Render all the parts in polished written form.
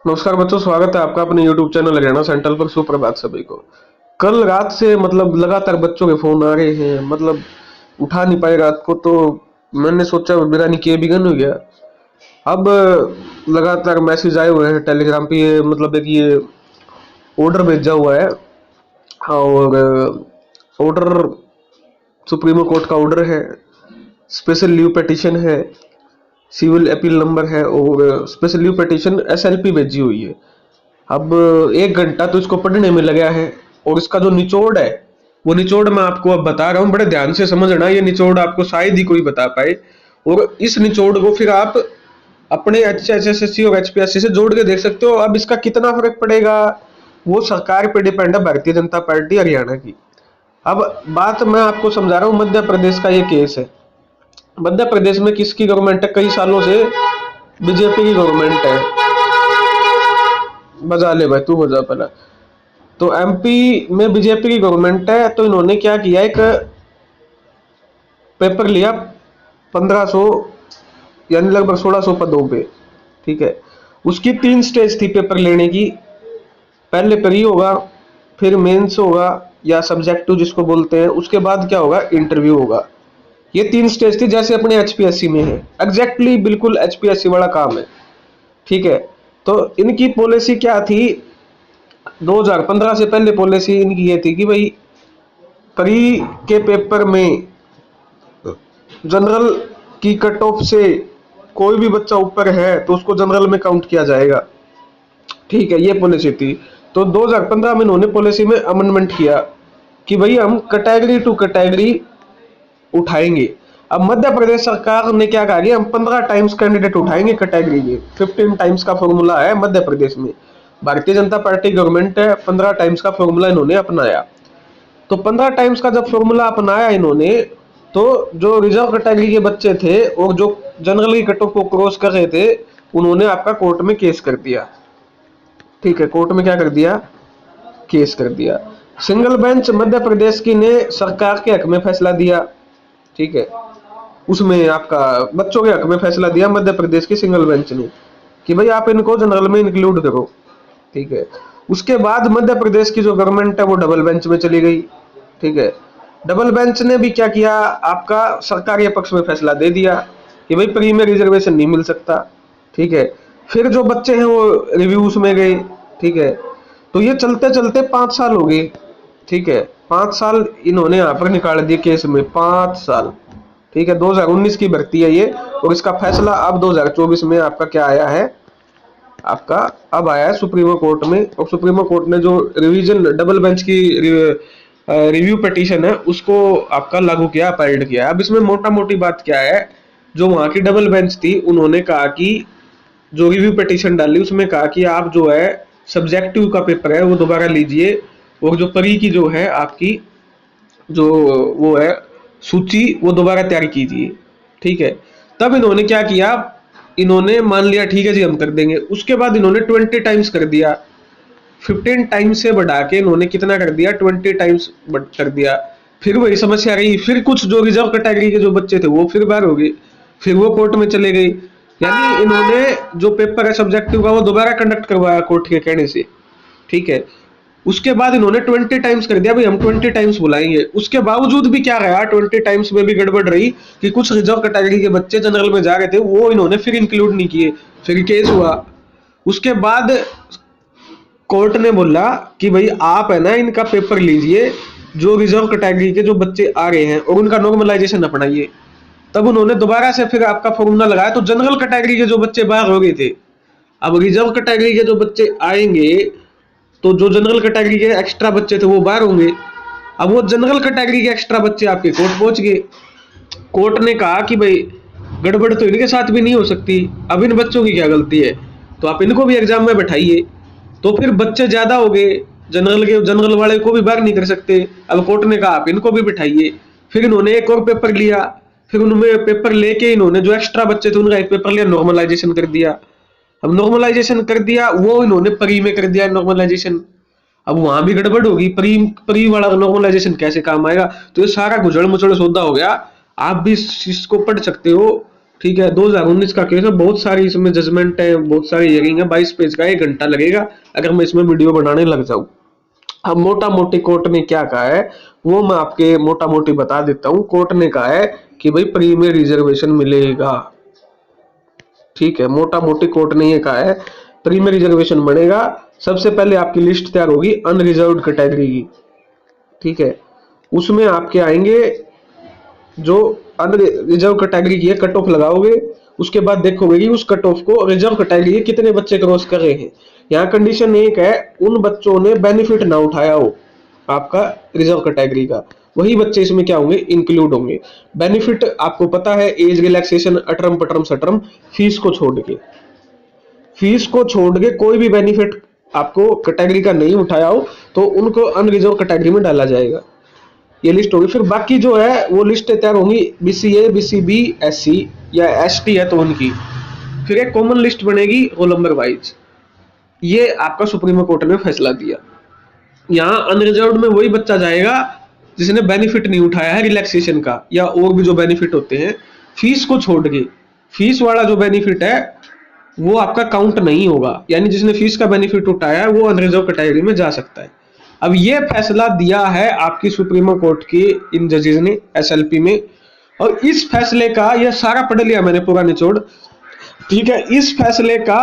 नमस्कार बच्चों, स्वागत है आपका अपने YouTube चैनल हरियाणा सेंट्रल पर। सुप्रभात सभी को। कल रात से लगातार बच्चों के फोन आ रहे हैं, उठा नहीं पाए रात को, तो मैंने सोचा मेरा निकी बिगन हो गया। अब लगातार मैसेज आए हुए हैं टेलीग्राम पे, ये एक ये ऑर्डर भेजा हुआ है। और ऑर्डर सुप्रीमो कोर्ट का ऑर्डर है, स्पेशल लीव पिटीशन है, सिविल अपील नंबर है और स्पेशल लीव पिटीशन SLP भेजी हुई है। अब 1 घंटा तो इसको पढ़ने में लगा है और इसका जो निचोड़ है वो निचोड़ मैं आपको अब बता रहा हूँ। बड़े ध्यान से समझना, ये निचोड़ आपको शायद ही कोई बता पाए। और इस निचोड़ को फिर आप अपने HSSC और HPSC से जोड़ के देख सकते हो। अब इसका कितना फर्क पड़ेगा वो सरकार पे डिपेंड है, भारतीय जनता पार्टी हरियाणा की। अब बात मैं आपको समझा रहा हूँ, मध्य प्रदेश का ये केस है। मध्य प्रदेश में किसकी गवर्नमेंट है? कई सालों से बीजेपी की गवर्नमेंट है। बजा ले भाई, तू बजा पहला। तो MP में बीजेपी की गवर्नमेंट है, तो इन्होंने क्या किया, एक पेपर लिया 1500 यानी लगभग 1600 पदों पे। ठीक है, उसकी 3 स्टेज थी पेपर लेने की। पहले प्री होगा, फिर मेंस होगा या सब्जेक्टिव जिसको बोलते हैं, उसके बाद क्या होगा, इंटरव्यू होगा। ये 3 स्टेज थी, जैसे अपने HPSC में है। एग्जैक्टली बिल्कुल HPSC वाला काम है। ठीक है, तो इनकी पॉलिसी क्या थी? 2015 से पहले पॉलिसी इनकी ये थी कि भाई प्री के पेपर में जनरल की कट ऑफ से कोई भी बच्चा ऊपर है तो उसको जनरल में काउंट किया जाएगा। ठीक है, ये पॉलिसी थी। तो 2015 में इन्होंने पॉलिसी में अमेंडमेंट किया कि भाई हम कैटेगरी टू कैटेगरी उठाएंगे। अब मध्य प्रदेश सरकार ने क्या कहा कि हम 15 टाइम्स कैंडिडेट उठाएंगे कैटेगरी के। 15 टाइम्स का फॉर्मूला है मध्य प्रदेश में। भारतीय जनता पार्टी गवर्नमेंट है, 15 टाइम्स का फॉर्मूला इन्होंने अपनाया। तो 15 टाइम्स का जब फॉर्मूला अपनाया इन्होंने, तो जो रिजर्व कैटेगरी के बच्चे थे और जो जनरल की कट ऑफ को क्रॉस कर रहे थे, उन्होंने आपका कोर्ट में केस कर दिया। ठीक है, कोर्ट में क्या कर दिया, केस कर दिया। सिंगल बेंच मध्य प्रदेश की ने सरकार के हक में फैसला दिया। ठीक है, उसमें आपका बच्चों के हक में फैसला दिया मध्य प्रदेश की सिंगल बेंच ने कि भाई आप इनको जनरल में इंक्लूड करो। ठीक है, उसके बाद मध्य प्रदेश की जो गवर्नमेंट है वो डबल बेंच में चली गई। ठीक है, डबल बेंच ने भी क्या किया, आपका सरकारी पक्ष में फैसला दे दिया कि भाई प्री में रिजर्वेशन नहीं मिल सकता। ठीक है, फिर जो बच्चे हैं वो रिव्यूज में गए। ठीक है, तो ये चलते चलते 5 साल हो गए। ठीक है, 5 साल इन्होंने यहाँ पर निकाल दिए केस में, 5 साल। ठीक है, 2019 की भर्ती है ये, और इसका फैसला अब 2024 में आपका क्या आया है, आपका अब आया है सुप्रीमो कोर्ट में। और सुप्रीमो कोर्ट ने जो रिवीजन डबल बेंच की रिव्यू पिटीशन है उसको आपका लागू किया, अपाइल्ड किया। अब इसमें मोटा मोटी बात क्या है, जो वहां की डबल बेंच थी उन्होंने कहा कि जो रिव्यू पिटीशन डाली उसमें कहा कि आप जो है सब्जेक्टिव का पेपर है वो दोबारा लीजिए, और जो प्री की जो है आपकी जो वो है सूची वो दोबारा तैयार कीजिए। ठीक है, तब इन्होंने क्या किया, इन्होंने मान लिया ठीक है जी हम कर देंगे। उसके बाद इन्होंने 20 टाइम्स कर दिया। 15 टाइम्स से बढ़ा के इन्होंने कितना कर दिया, 20 टाइम्स कर दिया। फिर वही समस्या रही, फिर कुछ जो रिजर्व कैटेगरी के जो बच्चे थे वो फिर बाहर हो गए, फिर वो कोर्ट में चले गए। यानी इन्होंने जो पेपर है सब्जेक्टिव का वो दोबारा कंडक्ट करवाया कोर्ट के कहने से। ठीक है, उसके बाद इन्होंने 20 टाइम्स कर दिया, भाई हम 20 टाइम्स बुलाएंगे। उसके बावजूद भी क्या रहा, 20 टाइम्स में भी गड़बड़ रही कि कुछ रिजर्व कैटेगरी के बच्चे जनरल में जा रहे थे वो इन्होंने फिर इंक्लूड नहीं किए, फिर केस हुआ। उसके बाद कोर्ट ने बोला कि भाई आप है ना इनका पेपर लीजिए, जो रिजर्व कैटेगरी के जो बच्चे आ रहे हैं, और उनका नॉर्मलाइजेशन अपनाइए। तब उन्होंने दोबारा से फिर आपका फॉर्मूला लगाया, तो जनरल कैटेगरी के जो बच्चे बाहर हो गए थे, अब रिजर्व कैटेगरी के जो बच्चे आएंगे तो जो जनरल कैटेगरी के एक्स्ट्रा बच्चे थे वो बाहर होंगे। अब वो जनरल कैटेगरी के एक्स्ट्रा बच्चे आपके कोर्ट पहुंच गए। कोर्ट ने कहा कि भाई गड़बड़ तो इनके साथ भी नहीं हो सकती, अब इन बच्चों की क्या गलती है, तो आप इनको भी एग्जाम में बैठाइए। तो फिर बच्चे ज्यादा हो गए, जनरल वाले को भी बाहर नहीं कर सकते। अब कोर्ट ने कहा आप इनको भी बैठाइए। फिर इन्होंने एक और पेपर लिया, फिर उनमें पेपर लेके इन्होंने जो एक्स्ट्रा बच्चे थे उनका एक पेपर लिया, नॉर्मलाइजेशन कर दिया। अब नॉर्मलाइजेशन कर दिया, वो इन्होंने प्री में कर दिया नॉर्मलाइजेशन। अब वहां भी गड़बड़ होगी, प्री प्री वाला नॉर्मलाइजेशन कैसे काम आएगा? तो ये सारा गुजड़ मुचड़ सौदा हो गया। आप भी इसको पढ़ सकते हो, ठीक है, 2019 का केस है, बहुत सारी इसमें जजमेंट है, बहुत सारी हियरिंग है, 22 पेज का, 1 घंटा लगेगा अगर मैं इसमें वीडियो बनाने लग जाऊं। अब मोटा मोटी कोर्ट ने क्या कहा है वो मैं आपके मोटा मोटी बता देता हूं। कोर्ट ने कहा है कि भाई प्री में रिजर्वेशन मिलेगा। ठीक है, मोटा मोटी कोर्ट ने ये कहा है प्री में रिजर्वेशन बनेगा। सबसे पहले आपकी लिस्ट तैयार होगी अनरिजर्व्ड कैटेगरी की। ठीक है, उसमें आपके आएंगे जो अनरिजर्व कैटेगरी की है, कट ऑफ लगाओगे, उसके बाद देखोगे कि उस कट ऑफ को रिजर्व कैटेगरी के कितने बच्चे क्रॉस कर रहे हैं। यहाँ कंडीशन एक है, उन बच्चों ने बेनिफिट ना उठाया हो आपका रिजर्व कैटेगरी का, वही बच्चे इसमें क्या होंगे, इंक्लूड होंगे। बेनिफिट आपको पता है, एज रिलैक्सेशन, अटर्म पटर्म सटर्म, फीस को छोड़ के, फीस को छोड़ के कोई भी बेनिफिट आपको कैटेगरी का नहीं उठाया हो तो उनको अनरिजर्व कैटेगरी में डाला जाएगा। ये लिस्ट होगी। फिर बाकी जो है वो लिस्ट तैयार होंगी बीसीए, बीसीबी, एससी या एसटी है तो उनकी। फिर एक कॉमन लिस्ट बनेगी रोल नंबर वाइज। ये आपका सुप्रीम कोर्ट ने फैसला दिया। यहाँ अनरिजर्व में वही बच्चा जाएगा जिसने बेनिफिट नहीं उठाया है रिलैक्सेशन का या और भी जो बेनिफिट होते हैं, फीस को छोड़ के। फीस वाला जो बेनिफिट है वो आपका काउंट नहीं होगा, यानी जिसने फीस का बेनिफिट उठाया है वो अनरिजर्व कैटेगरी में जा सकता है। अब ये फैसला दिया है आपकी सुप्रीम कोर्ट के इन जजेस ने एसएलपी में, और इस फैसले का, यह सारा पढ़ लिया मैंने पूरा निचोड़। ठीक है, इस फैसले का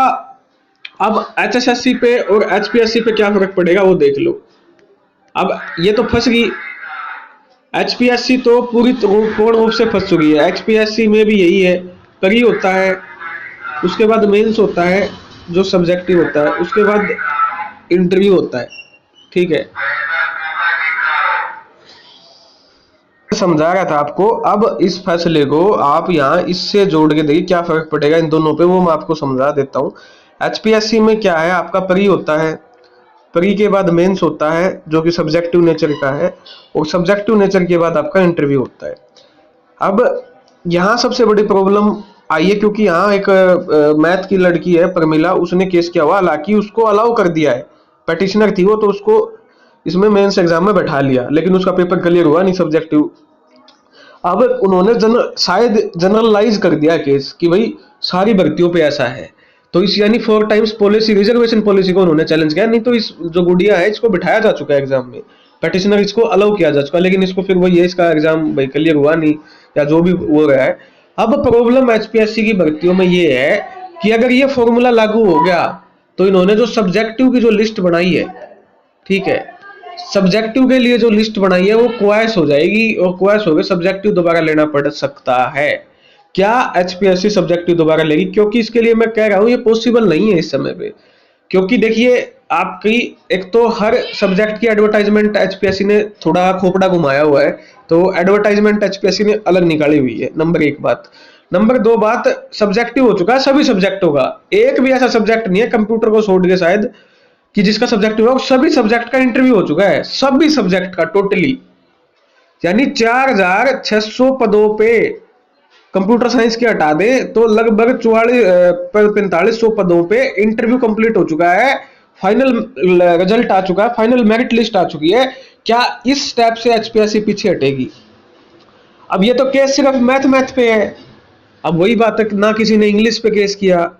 अब एचएसएससी पे और एचपीएससी पे क्या फर्क पड़ेगा वो देख लो। अब ये तो फंस गई, एचपीएससी तो पूर्ण रूप से फंस चुकी है। एचपीएससी में भी यही है, प्री होता है, उसके बाद मेंस होता है जो सब्जेक्टिव होता है, उसके बाद इंटरव्यू होता है। ठीक है, समझा रहा था आपको। अब इस फैसले को आप यहाँ इससे जोड़ के देखिए क्या फर्क पड़ेगा इन दोनों पे, वो मैं आपको समझा देता हूँ। एचपीएससी में क्या है, आपका प्री होता है, प्री के बाद मेंस होता है जो कि सब्जेक्टिव नेचर का है, और सब्जेक्टिव नेचर के बाद आपका इंटरव्यू होता है। अब यहाँ सबसे बड़ी प्रॉब्लम आई है, क्योंकि यहाँ एक मैथ की लड़की है प्रमिला, उसने केस किया हुआ, हालांकि उसको अलाउ कर दिया है, पेटिशनर थी वो, तो उसको इसमें मेंस एग्जाम में बैठा लिया, लेकिन उसका पेपर क्लियर हुआ नहीं सब्जेक्टिव। अब उन्होंने शायद जनरलाइज कर दिया केस कि भाई सारी भर्तियों पे ऐसा है, तो इस यानी 4 टाइम्स पॉलिसी, रिजर्वेशन पॉलिसी को उन्होंने चैलेंज किया। नहीं तो इस जो गुड़िया है इसको बिठाया जा चुका है एग्जाम में, पेटिशनर इसको अलाउ किया जा चुका, लेकिन इसको फिर वही है, इसका एग्जाम भाई क्लियर हुआ नहीं या जो भी हो रहा है। अब प्रॉब्लम एचपीएससी की भर्तियों में ये है कि अगर ये फॉर्मूला लागू हो गया तो इन्होंने जो सब्जेक्टिव की जो लिस्ट बनाई है, ठीक है, सब्जेक्टिव के लिए जो लिस्ट बनाई है वो क्वाइस हो जाएगी, और क्वाइस हो गए सब्जेक्टिव दोबारा लेना पड़ सकता है। क्या एचपीएससी सब्जेक्टिव दोबारा लेगी? क्योंकि इसके लिए मैं कह रहा हूं ये पॉसिबल नहीं है इस समय पे, क्योंकि देखिए आपकी एक तो हर सब्जेक्ट की एडवर्टाइजमेंट एचपीएससी ने थोड़ा खोपड़ा घुमाया हुआ है, तो एडवर्टाइजमेंट एचपीएससी ने अलग निकाली हुई है, नंबर 1 बात। नंबर 2 बात, सब्जेक्टिव हो चुका है सभी सब्जेक्टों का, एक भी ऐसा सब्जेक्ट नहीं है कंप्यूटर को छोड़ के शायद कि जिसका सब्जेक्टिव है, सभी सब्जेक्ट का इंटरव्यू हो चुका है, सभी सब्जेक्ट का टोटली, यानी 4600 पदों पे कंप्यूटर साइंस के हटा दे तो लगभग 4500 पदों पे इंटरव्यू कंप्लीट हो चुका है, फाइनल रिजल्ट आ चुका है, फाइनल मेरिट लिस्ट आ चुकी है। क्या इस स्टेप से एचपीएससी पीछे हटेगी? अब ये तो केस सिर्फ मैथ पे है। अब वही बात है, ना किसी ने इंग्लिश पे केस किया,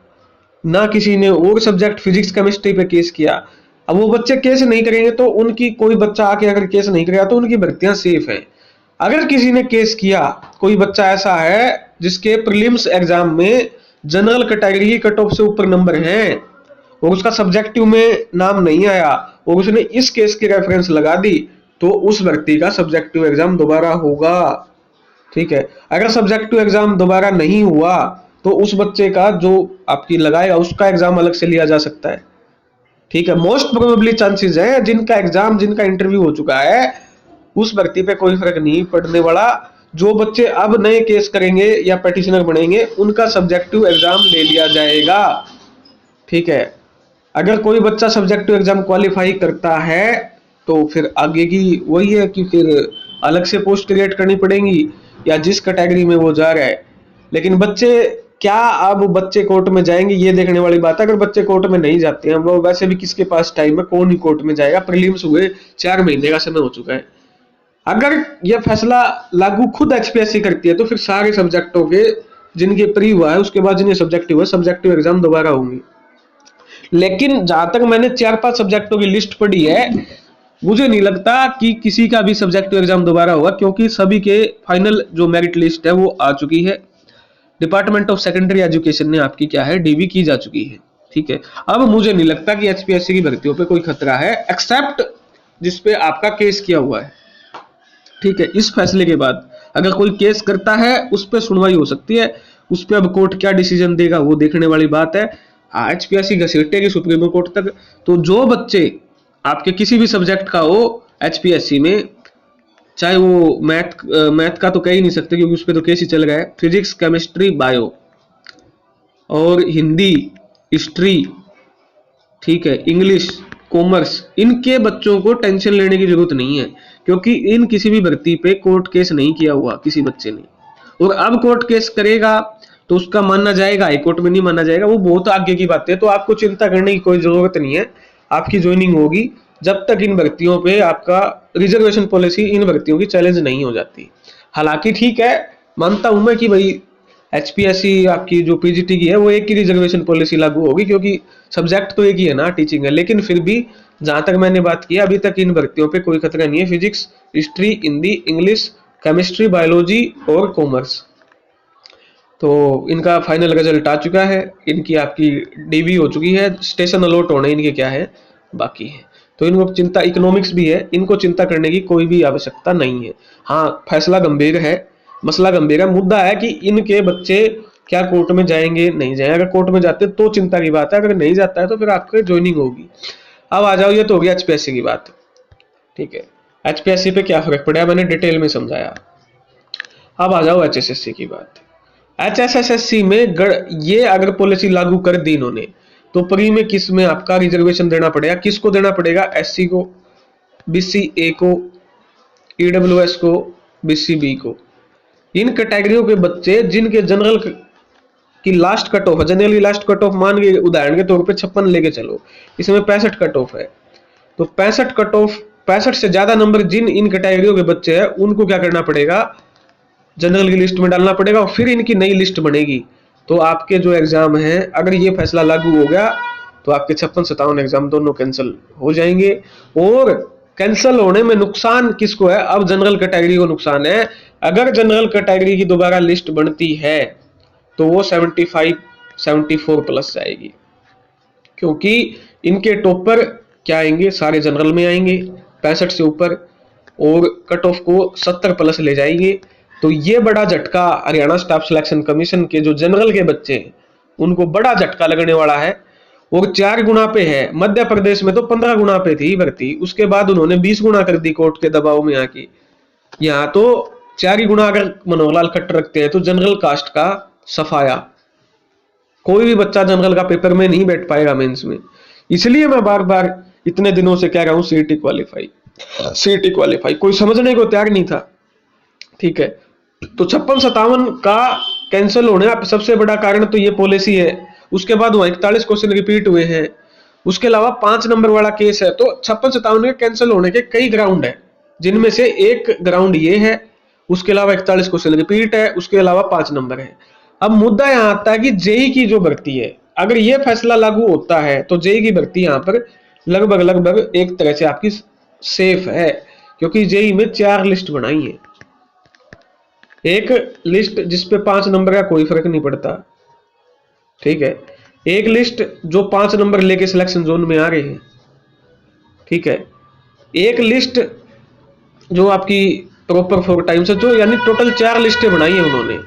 ना किसी ने और सब्जेक्ट फिजिक्स केमिस्ट्री पे केस किया। अब वो बच्चे केस नहीं करेंगे तो उनकी, कोई बच्चा आके अगर केस नहीं करेगा तो उनकी भर्तियां सेफ है। अगर किसी ने केस किया, कोई बच्चा ऐसा है जिसके प्रीलिम्स एग्जाम में जनरल कैटेगरी की कट ऑफ से ऊपर नंबर हैं और उसका सब्जेक्टिव में नाम नहीं आया और उसने इस केस की रेफरेंस लगा दी, तो उस व्यक्ति का सब्जेक्टिव एग्जाम दोबारा होगा। ठीक है, अगर सब्जेक्टिव एग्जाम दोबारा नहीं हुआ तो उस बच्चे का जो आपकी लगाएगा उसका एग्जाम अलग से लिया जा सकता है। ठीक है, मोस्ट प्रोबेबली चांसेस है जिनका एग्जाम, जिनका इंटरव्यू हो चुका है उस व्यक्ति पे कोई फर्क नहीं पड़ने वाला। जो बच्चे अब नए केस करेंगे या पेटिशनर बनेंगे उनका सब्जेक्टिव एग्जाम ले लिया जाएगा। ठीक है, अगर कोई बच्चा सब्जेक्टिव एग्जाम क्वालिफाई करता है तो फिर आगे की वही है कि फिर अलग से पोस्ट क्रिएट करनी पड़ेगी या जिस कैटेगरी में वो जा रहा है। लेकिन बच्चे क्या, अब बच्चे कोर्ट में जाएंगे ये देखने वाली बात है। अगर बच्चे कोर्ट में नहीं जाते हैं, वो वैसे भी किसके पास टाइम है, कौन ही कोर्ट में जाएगा, प्रीलिम्स हुए 4 महीने का समय हो चुका है। अगर यह फैसला लागू खुद एचपीएससी करती है तो फिर सारे सब्जेक्टों के जिनके प्री हुआ है उसके बाद जिन्हें सब्जेक्टिव है, सब्जेक्टिव एग्जाम दोबारा होंगी। लेकिन जहां तक मैंने 4-5 सब्जेक्टों की लिस्ट पढ़ी है, मुझे नहीं लगता कि किसी का भी सब्जेक्टिव एग्जाम दोबारा होगा, क्योंकि सभी के फाइनल जो मेरिट लिस्ट है वो आ चुकी है। डिपार्टमेंट ऑफ सेकेंडरी एजुकेशन ने आपकी क्या है, डीबी की जा चुकी है। ठीक है, अब मुझे नहीं लगता कि एचपीएससी की भर्तियों पे कोई खतरा है, एक्सेप्ट जिसपे आपका केस किया हुआ है। ठीक है, इस फैसले के बाद अगर कोई केस करता है उस पर सुनवाई हो सकती है, उस पर अब कोर्ट क्या डिसीजन देगा वो देखने वाली बात है। एचपीएससी घसीटेगी सुप्रीम कोर्ट तक। तो जो बच्चे आपके किसी भी सब्जेक्ट का हो एचपीएससी में, चाहे वो मैथ का तो कह ही नहीं सकते क्योंकि उस पर तो केस ही चल गया है, फिजिक्स, केमिस्ट्री, बायो और हिंदी, हिस्ट्री, ठीक है, इंग्लिश, कॉमर्स, इनके बच्चों को टेंशन लेने की जरूरत नहीं है, क्योंकि इन किसी भी भर्ती पे कोर्ट केस नहीं किया हुआ किसी बच्चे ने। और अब कोर्ट केस करेगा तो उसका मानना जाएगा, हाई कोर्ट में नहीं माना जाएगा, वो बहुत आगे की बात है। तो आपको चिंता करने की कोई जरूरत नहीं है, आपकी ज्वाइनिंग होगी जब तक इन भर्तियों पे आपका रिजर्वेशन पॉलिसी इन भर्तियों की चैलेंज नहीं हो जाती। हालांकि ठीक है, मानता हूं मैं कि भाई एचपीएससी आपकी जो पीजीटी की है वो एक ही रिजर्वेशन पॉलिसी लागू होगी, क्योंकि सब्जेक्ट तो एक ही है ना, टीचिंग है। लेकिन फिर भी जहां तक मैंने बात की अभी तक इन भर्तियों पे कोई खतरा नहीं है। Physics, history, Hindi, English, chemistry, biology और कॉमर्स, तो इनका फाइनल रिजल्ट आ चुका है, इनकी आपकी डीबी हो चुकी है, स्टेशन अलॉट होने इनके क्या है बाकी है। तो इनको चिंता, इकोनॉमिक्स भी है, इनको चिंता करने की कोई भी आवश्यकता नहीं है। हाँ, फैसला गंभीर है, मसला गंभीर है, मुद्दा है कि इनके बच्चे क्या कोर्ट में जाएंगे नहीं जाएंगे। अगर कोर्ट में जाते तो चिंता की बात है, अगर नहीं जाता है तो फिर आपकी ज्वाइनिंग होगी। अब आ जाओ, ये तो हो गया एचपीएससी की बात। ठीक है, एचपीएससी पे क्या फर्क पड़ा मैंने डिटेल में समझाया। अब आ जाओ एचएसएससी की बात। एचएसएससी में ये अगर पॉलिसी लागू कर दी इन्होंने, तो प्री में किस में आपका रिजर्वेशन देना पड़ेगा, किसको देना पड़ेगा, एससी को, बीसी ए को, ईडब्ल्यूएस को, बीसी बी को। इन कैटेगरियों के बच्चे जिनके जनरल की last cut off, generally last cut off मान के उदाहरण के तौर पे 56 लेके चलो, इसमें 65 कट ऑफ है, तो 65 कट ऑफ, 65 से ज्यादा नंबर जिन इन कैटेगरियों के बच्चे हैं उनको क्या करना पड़ेगा, जनरल की लिस्ट में डालना पड़ेगा, और फिर इनकी नई लिस्ट बनेगी। तो आपके जो एग्जाम है, अगर ये फैसला लागू हो गया तो आपके 56-57 एग्जाम दोनों कैंसिल हो जाएंगे। और कैंसिल होने में नुकसान किसको है, अब जनरल कैटेगरी को नुकसान है। अगर जनरल कैटेगरी की दोबारा लिस्ट बनती है तो वो 75-74 प्लस जाएगी, क्योंकि इनके टॉपर क्या आएंगे, सारे जनरल में आएंगे 65 से ऊपर, और कट ऑफ को 70 प्लस ले जाएंगे। तो ये बड़ा झटका हरियाणा स्टाफ सिलेक्शन कमीशन के जो जनरल के बच्चे हैं उनको बड़ा झटका लगने वाला है। और 4 गुना पे है, मध्य प्रदेश में तो 15 गुना पे थी भर्ती, उसके बाद उन्होंने 20 गुना कर दी कोर्ट के दबाव में आके। यहाँ तो 4 ही गुना अगर मनोहर लाल खट्टर रखते हैं तो जनरल कास्ट का सफाया, कोई भी बच्चा जनरल का पेपर में नहीं बैठ पाएगा मेंस में। इसलिए मैं बार बार इतने दिनों से कह रहा हूं सीईटी क्वालिफाई, सीईटी क्वालिफाई, कोई समझने को तैयार नहीं था। ठीक है, तो 56-57 का कैंसिल होने का सबसे बड़ा कारण तो ये पॉलिसी है। उसके बाद वहां 41 क्वेश्चन रिपीट हुए हैं, उसके अलावा 5 नंबर वाला केस है। तो 56-57 के कैंसिल होने के कई ग्राउंड है, जिनमें से एक ग्राउंड ये है, उसके अलावा 41 क्वेश्चन रिपीट है, उसके अलावा 5 नंबर है। अब मुद्दा यहां आता है कि जेई की जो भर्ती है, अगर ये फैसला लागू होता है तो जेई की भर्ती यहां पर लगभग एक तरह से आपकी सेफ है, क्योंकि जेई में 4 लिस्ट बनाई है। एक लिस्ट जिसपे 5 नंबर का कोई फर्क नहीं पड़ता, ठीक है, एक लिस्ट जो 5 नंबर लेके सिलेक्शन जोन में आ रहे हैं, ठीक है, एक लिस्ट जो आपकी प्रॉपर 4 टाइम्स है, जो यानी टोटल 4 लिस्टें बनाई है उन्होंने।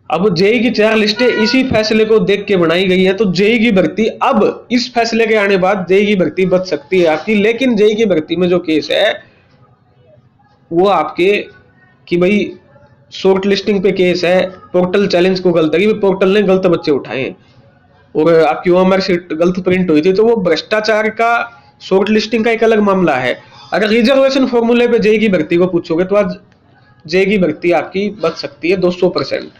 अब जेई की 4 लिस्टें इसी फैसले को देख के बनाई गई है। तो जेई की भर्ती अब इस फैसले के आने बाद जेई की भर्ती बच सकती है आपकी। लेकिन जेई की भर्ती में जो केस है वो आपके कि भाई शॉर्ट लिस्टिंग पे केस है, पोर्टल चैलेंज को गलत है कि पोर्टल ने गलत बच्चे उठाए हैं और आपकी ओएमआर शीट गलत प्रिंट हुई थी, तो वो भ्रष्टाचार का, शॉर्ट लिस्टिंग का एक अलग मामला है। अगर रिजर्वेशन फॉर्मूले पे जेई की भर्ती को पूछोगे तो आज जेई की भर्ती आपकी बच सकती है 200%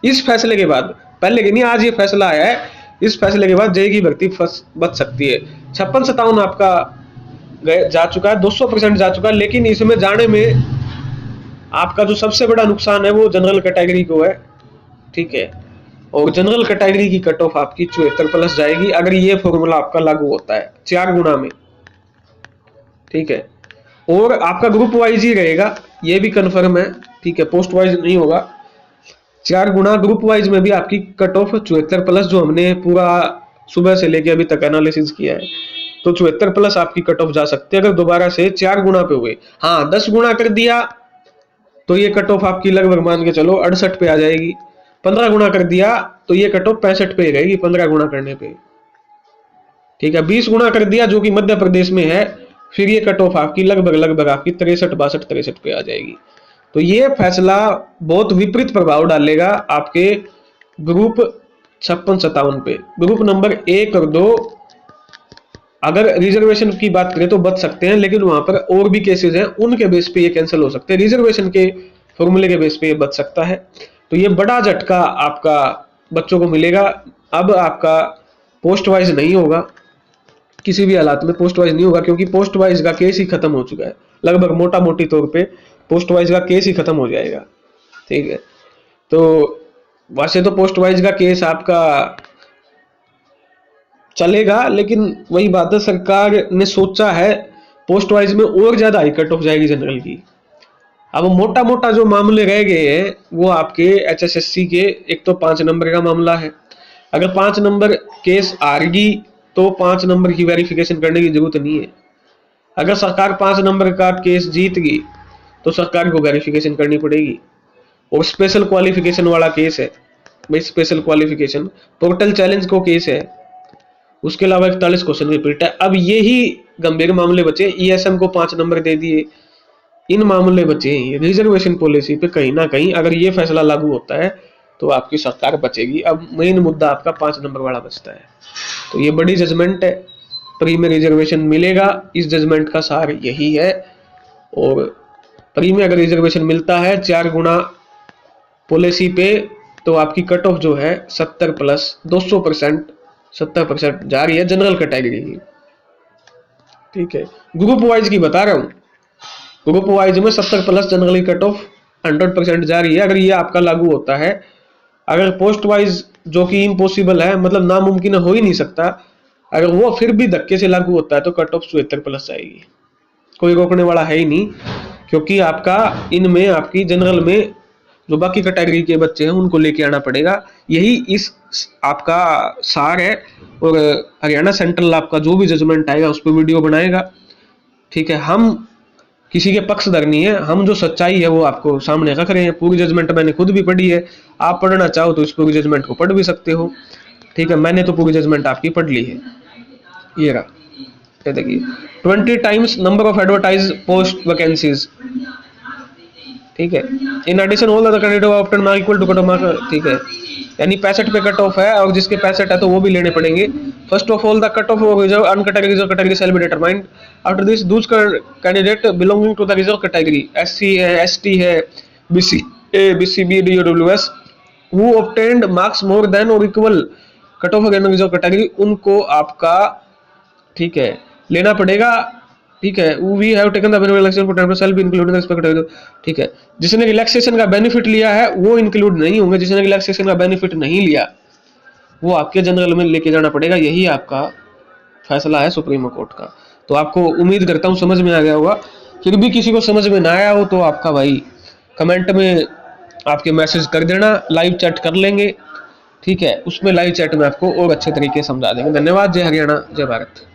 इस फैसले के बाद। पहले की नहीं, आज ये फैसला आया है, इस फैसले के बाद जेई की भर्ती बच सकती है। 56-57 आपका जा चुका है, 200% जा चुका है। लेकिन इसमें जाने में आपका जो सबसे बड़ा नुकसान है वो जनरल कैटेगरी को है, ठीक है, और जनरल कैटेगरी की कट ऑफ आपकी 74+ जाएगी अगर ये फॉर्मूला आपका लागू होता है 4 गुना में, ठीक है। और आपका ग्रुप वाइज ही रहेगा, ये भी कंफर्म है, ठीक है, पोस्ट वाइज नहीं होगा। 4 गुना ग्रुप वाइज में भी आपकी कट ऑफ 74+ जो हमने पूरा सुबह से लेके अभी तक एनालिसिस किया है, तो 74+ आपकी कट ऑफ जा सकती है अगर दोबारा से 4 गुना पे हुए। हाँ, 10 गुना कर दिया तो ये कट ऑफ आपकी लगभग मान के चलो 68 पे आ जाएगी। 15 गुना कर दिया तो ये कट ऑफ 65 पे रहेगी 15 गुना करने पे, ठीक है। 20 गुना कर दिया जो कि मध्य प्रदेश में है, फिर ये कट ऑफ आपकी लगभग आपकी 63 पे आ जाएगी। तो ये फैसला बहुत विपरीत प्रभाव डालेगा आपके ग्रुप 56-57 पे। ग्रुप नंबर 1 और 2 अगर रिजर्वेशन की बात करें तो बच सकते हैं, लेकिन वहां पर और भी केसेस हैं, उनके बेस पे ये कैंसिल हो सकते हैं। रिजर्वेशन के फॉर्मूले के बेस पे ये बच सकता है। तो ये बड़ा झटका आपका बच्चों को मिलेगा। अब आपका पोस्ट वाइज नहीं होगा, किसी भी हालात में पोस्ट वाइज नहीं होगा, क्योंकि पोस्ट वाइज का केस ही खत्म हो चुका है। लगभग मोटा मोटी तौर पे पोस्ट वाइज का केस ही खत्म हो जाएगा, ठीक है। तो वैसे तो पोस्ट वाइज का केस आपका चलेगा, लेकिन वही बात है, सरकार ने सोचा है पोस्ट वाइज में और ज्यादा हाई कट ऑफ जाएगी जनरल की। अब मोटा मोटा जो मामले रह गए हैं वो आपके HSSC के, एक तो 5 नंबर का मामला है। अगर 5 नंबर केस हारेगी तो 5 नंबर की वेरिफिकेशन करने की जरूरत नहीं है। अगर सरकार 5 नंबर का केस जीत गई तो सरकार को वेरिफिकेशन करनी पड़ेगी। और स्पेशल क्वालिफिकेशन वाला केस है भाई, स्पेशल क्वालिफिकेशन पोर्टल चैलेंज को केस है, उसके अलावा 41 क्वेश्चन रिपीट है। अब यही गंभीर मामले बचे, ESM को 5 नंबर दे दिए, इन मामले बचे हैं। रिजर्वेशन पॉलिसी पे कहीं ना कहीं अगर ये फैसला लागू होता है तो आपकी सरकार बचेगी। अब मेन मुद्दा आपका 5 नंबर वाला बचता है। तो ये बड़ी जजमेंट है, प्री में रिजर्वेशन मिलेगा, इस जजमेंट का सार यही है। और प्री में अगर रिजर्वेशन मिलता है 4 गुना पॉलिसी पे, तो आपकी कट ऑफ जो है 70+ 200% 70% जा रही है जनरल कैटेगरी की, ठीक है। ग्रुप वाइज की बता रहा हूं, ग्रुप वाइज में 70+ जनरली कट ऑफ 100% जा रही है अगर ये आपका लागू होता है। अगर पोस्ट वाइज जो कि इम्पॉसिबल है, मतलब नामुमकिन हो ही नहीं सकता, अगर वो फिर भी धक्के से लागू होता है तो कट ऑफ 74+ आएगी, कोई रोकने वाला है ही नहीं। क्योंकि आपका इनमें आपकी जनरल में जो बाकी कैटेगरी के बच्चे हैं उनको लेके आना पड़ेगा, यही इस आपका सार है। और हरियाणा सेंट्रल आपका जो भी जजमेंट आएगा उस पर वीडियो बनाएगा, ठीक है। हम किसी के पक्षधर नहीं है, हम जो सच्चाई है वो आपको सामने रख रहे हैं। पूरी जजमेंट मैंने खुद भी पढ़ी है, आप पढ़ना चाहो तो इस पूरी जजमेंट को पढ़ भी सकते हो, ठीक है। मैंने तो पूरी जजमेंट आपकी पढ़ ली है, ये रहा, ये देखिए 20 times number of advertise post vacancies, ठीक है। In addition all the candidate opted mark equal to cut off mark, ठीक है। यानी 65 पे कट ऑफ है, और जिसके 65 है तो वो भी लेने पड़ेंगे। First of all the cut off reserve uncategory reserve category shall be determined after this thus candidate belonging to the reserve category, SC है, ST है, BCA BCB DOWS who obtained marks more than और equal cut off again reserve category, उनको आपका, ठीक है, लेना पड़ेगा, ठीक है। We have taken the benefit relaxation for 10% shall be included in respect, ठीक है। जिसने रिलैक्सेशन का बेनिफिट लिया है वो इंक्लूड नहीं होंगे, जिसने रिलैक्सेशन का बेनिफिट नहीं लिया वो आपके जनरल में लेके जाना पड़ेगा। यही आपका फैसला है सुप्रीम कोर्ट का। तो आपको उम्मीद करता हूं समझ में आ गया होगा। फिर भी किसी को समझ में ना आया हो तो आपका भाई कमेंट में आपके मैसेज कर देना, लाइव चैट कर लेंगे, ठीक है। उसमें लाइव चैट में आपको और अच्छे तरीके से समझा देंगे। धन्यवाद। जय हरियाणा, जय भारत।